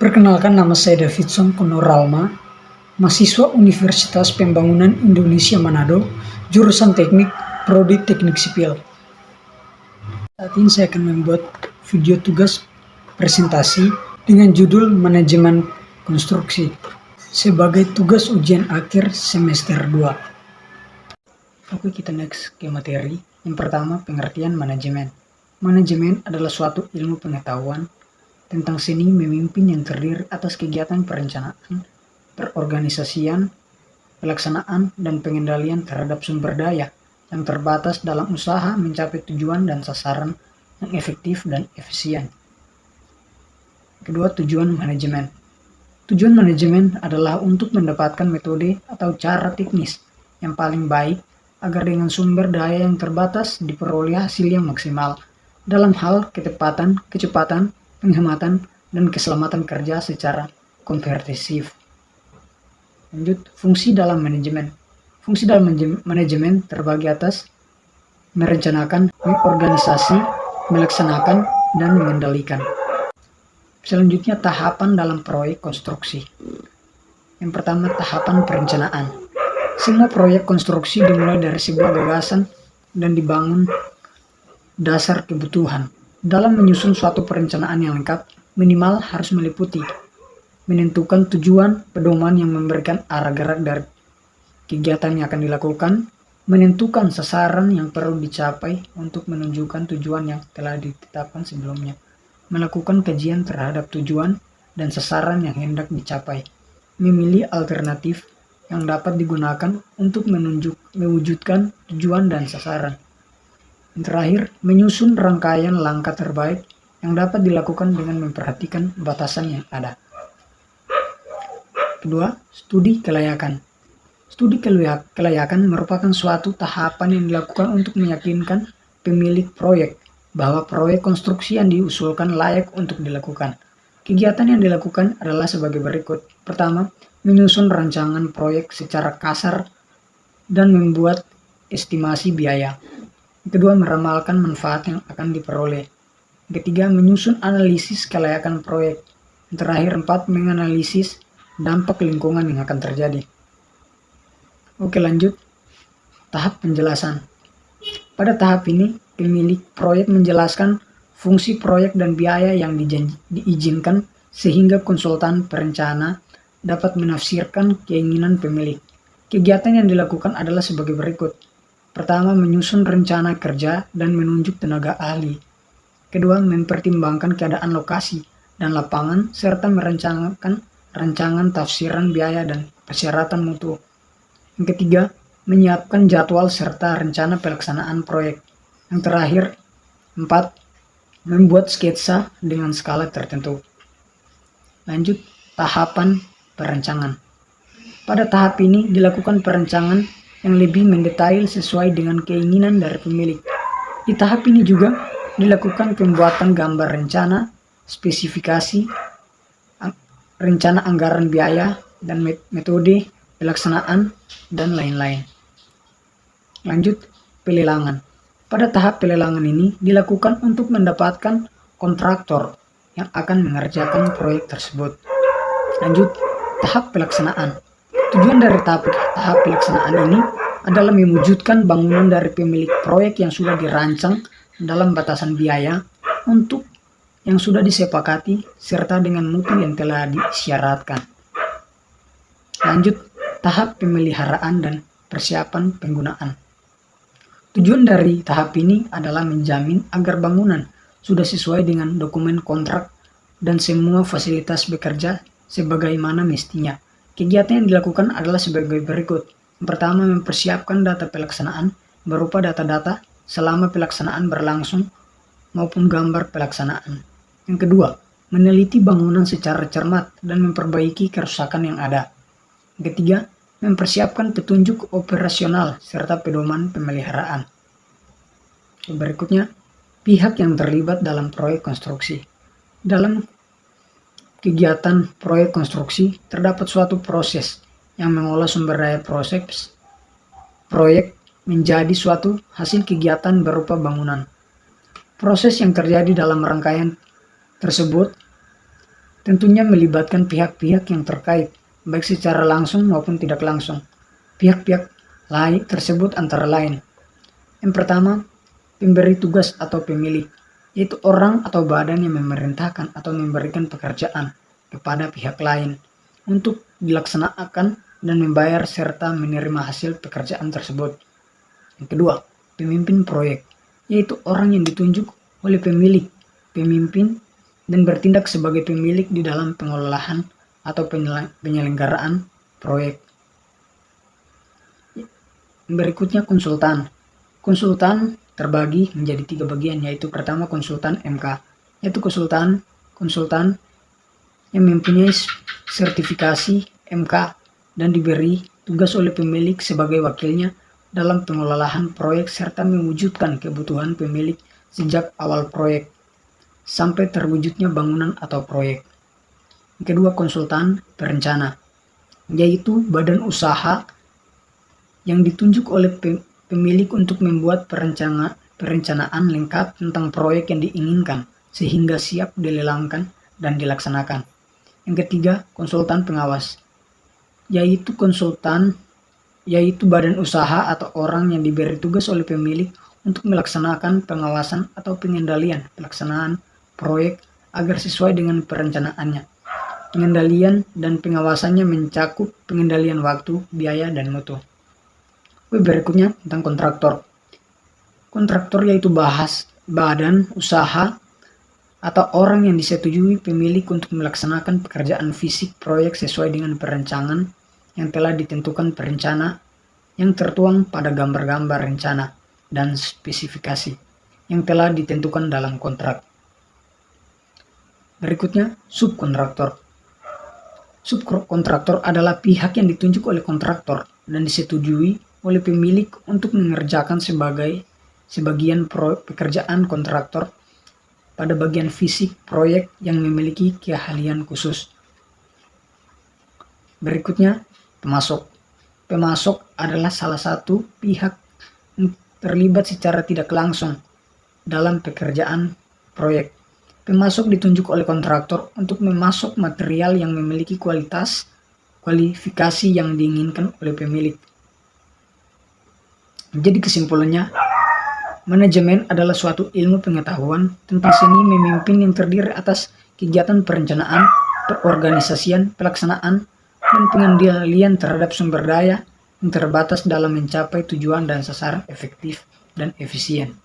Perkenalkan, nama saya Davidson Konoralma, mahasiswa Universitas Pembangunan Indonesia Manado, jurusan Teknik, Prodi Teknik Sipil. Saat ini saya akan membuat video tugas presentasi dengan judul Manajemen Konstruksi sebagai tugas ujian akhir semester 2. Oke, kita next ke materi. Yang pertama, pengertian manajemen. Manajemen adalah suatu ilmu pengetahuan tentang seni memimpin yang terdiri atas kegiatan perencanaan, perorganisasian, pelaksanaan, dan pengendalian terhadap sumber daya yang terbatas dalam usaha mencapai tujuan dan sasaran yang efektif dan efisien. Kedua, tujuan manajemen. Tujuan manajemen adalah untuk mendapatkan metode atau cara teknis yang paling baik agar dengan sumber daya yang terbatas diperoleh hasil yang maksimal dalam hal ketepatan, kecepatan, penghematan, dan keselamatan kerja secara komprehensif. Lanjut, fungsi dalam manajemen. Fungsi dalam manajemen terbagi atas merencanakan, mengorganisasi, melaksanakan, dan mengendalikan. Selanjutnya, tahapan dalam proyek konstruksi. Yang pertama, tahapan perencanaan. Semua proyek konstruksi dimulai dari sebuah gagasan dan dibangun dasar kebutuhan. Dalam menyusun suatu perencanaan yang lengkap, minimal harus meliputi menentukan tujuan pedoman yang memberikan arah gerak dari kegiatan yang akan dilakukan, menentukan sasaran yang perlu dicapai untuk menunjukkan tujuan yang telah ditetapkan sebelumnya, melakukan kajian terhadap tujuan dan sasaran yang hendak dicapai, memilih alternatif yang dapat digunakan untuk mewujudkan tujuan dan sasaran. Yang terakhir, menyusun rangkaian langkah terbaik yang dapat dilakukan dengan memperhatikan batasan yang ada. Kedua, studi kelayakan. Studi kelayakan merupakan suatu tahapan yang dilakukan untuk meyakinkan pemilik proyek bahwa proyek konstruksi yang diusulkan layak untuk dilakukan. Kegiatan yang dilakukan adalah sebagai berikut. Pertama, menyusun rancangan proyek secara kasar dan membuat estimasi biaya. Kedua, meramalkan manfaat yang akan diperoleh. Ketiga, menyusun analisis kelayakan proyek. Yang terakhir, 4, menganalisis dampak lingkungan yang akan terjadi. Oke, lanjut. Tahap penjelasan. Pada tahap ini, pemilik proyek menjelaskan fungsi proyek dan biaya yang diizinkan sehingga konsultan perencana dapat menafsirkan keinginan pemilik. Kegiatan yang dilakukan adalah sebagai berikut. Pertama, menyusun rencana kerja dan menunjuk tenaga ahli. Kedua, mempertimbangkan keadaan lokasi dan lapangan serta merencanakan rancangan tafsiran biaya dan persyaratan mutu. Yang ketiga, menyiapkan jadwal serta rencana pelaksanaan proyek. Yang terakhir, 4, membuat sketsa dengan skala tertentu. Lanjut, tahapan perencanaan. Pada tahap ini dilakukan perencanaan yang lebih mendetail sesuai dengan keinginan dari pemilik. Di tahap ini juga dilakukan pembuatan gambar rencana, spesifikasi, rencana anggaran biaya, dan metode pelaksanaan, dan lain-lain. Lanjut, pelelangan. Pada tahap pelelangan ini dilakukan untuk mendapatkan kontraktor yang akan mengerjakan proyek tersebut. Lanjut, tahap pelaksanaan. Tujuan dari tahap pelaksanaan ini adalah mewujudkan bangunan dari pemilik proyek yang sudah dirancang dalam batasan biaya untuk yang sudah disepakati serta dengan mutu yang telah disyaratkan. Lanjut, tahap pemeliharaan dan persiapan penggunaan. Tujuan dari tahap ini adalah menjamin agar bangunan sudah sesuai dengan dokumen kontrak dan semua fasilitas bekerja sebagaimana mestinya. Kegiatan yang dilakukan adalah sebagai berikut. Yang pertama, mempersiapkan data pelaksanaan berupa data-data selama pelaksanaan berlangsung maupun gambar pelaksanaan. Yang kedua, meneliti bangunan secara cermat dan memperbaiki kerusakan yang ada. Yang ketiga, mempersiapkan petunjuk operasional serta pedoman pemeliharaan. Berikutnya, pihak yang terlibat dalam proyek konstruksi. Dalam kegiatan proyek konstruksi terdapat suatu proses yang mengolah sumber daya proyek menjadi suatu hasil kegiatan berupa bangunan. Proses yang terjadi dalam rangkaian tersebut Tentunya melibatkan pihak-pihak yang terkait, baik secara langsung maupun tidak langsung. Pihak-pihak lain tersebut antara lain. Yang pertama, pemberi tugas atau pemilik, yaitu orang atau badan yang memerintahkan atau memberikan pekerjaan kepada pihak lain untuk dilaksanakan dan membayar serta menerima hasil pekerjaan tersebut. Yang kedua, pemimpin proyek, yaitu orang yang ditunjuk oleh pemilik, pemimpin, dan bertindak sebagai pemilik di dalam pengelolaan atau penyelenggaraan proyek. Berikutnya konsultan. Konsultan terbagi menjadi 3 bagian, yaitu pertama konsultan MK, yaitu konsultan yang mempunyai sertifikasi MK dan diberi tugas oleh pemilik sebagai wakilnya dalam pengelolaan proyek serta mewujudkan kebutuhan pemilik sejak awal proyek sampai terwujudnya bangunan atau proyek. Yang kedua, konsultan perencana, yaitu badan usaha yang ditunjuk oleh pemilik untuk membuat perencanaan lengkap tentang proyek yang diinginkan sehingga siap dilelangkan dan dilaksanakan. Yang ketiga, konsultan pengawas, yaitu badan usaha atau orang yang diberi tugas oleh pemilik untuk melaksanakan pengawasan atau pengendalian pelaksanaan proyek agar sesuai dengan perencanaannya. Pengendalian dan pengawasannya mencakup pengendalian waktu, biaya, dan mutu. Berikutnya tentang kontraktor. Kontraktor yaitu badan usaha atau orang yang disetujui pemilik untuk melaksanakan pekerjaan fisik proyek sesuai dengan perencanaan yang telah ditentukan perencana yang tertuang pada gambar-gambar rencana dan spesifikasi yang telah ditentukan dalam kontrak. Berikutnya, subkontraktor. Subkontraktor adalah pihak yang ditunjuk oleh kontraktor dan disetujui oleh pemilik untuk mengerjakan sebagian pekerjaan kontraktor pada bagian fisik proyek yang memiliki keahlian khusus. Berikutnya, pemasok. Pemasok adalah salah satu pihak yang terlibat secara tidak langsung dalam pekerjaan proyek. Pemasok ditunjuk oleh kontraktor untuk memasok material yang memiliki kualifikasi yang diinginkan oleh pemilik. Jadi kesimpulannya, manajemen adalah suatu ilmu pengetahuan tentang seni memimpin yang terdiri atas kegiatan perencanaan, perorganisasian, pelaksanaan, dan pengendalian terhadap sumber daya yang terbatas dalam mencapai tujuan dan sasaran efektif dan efisien.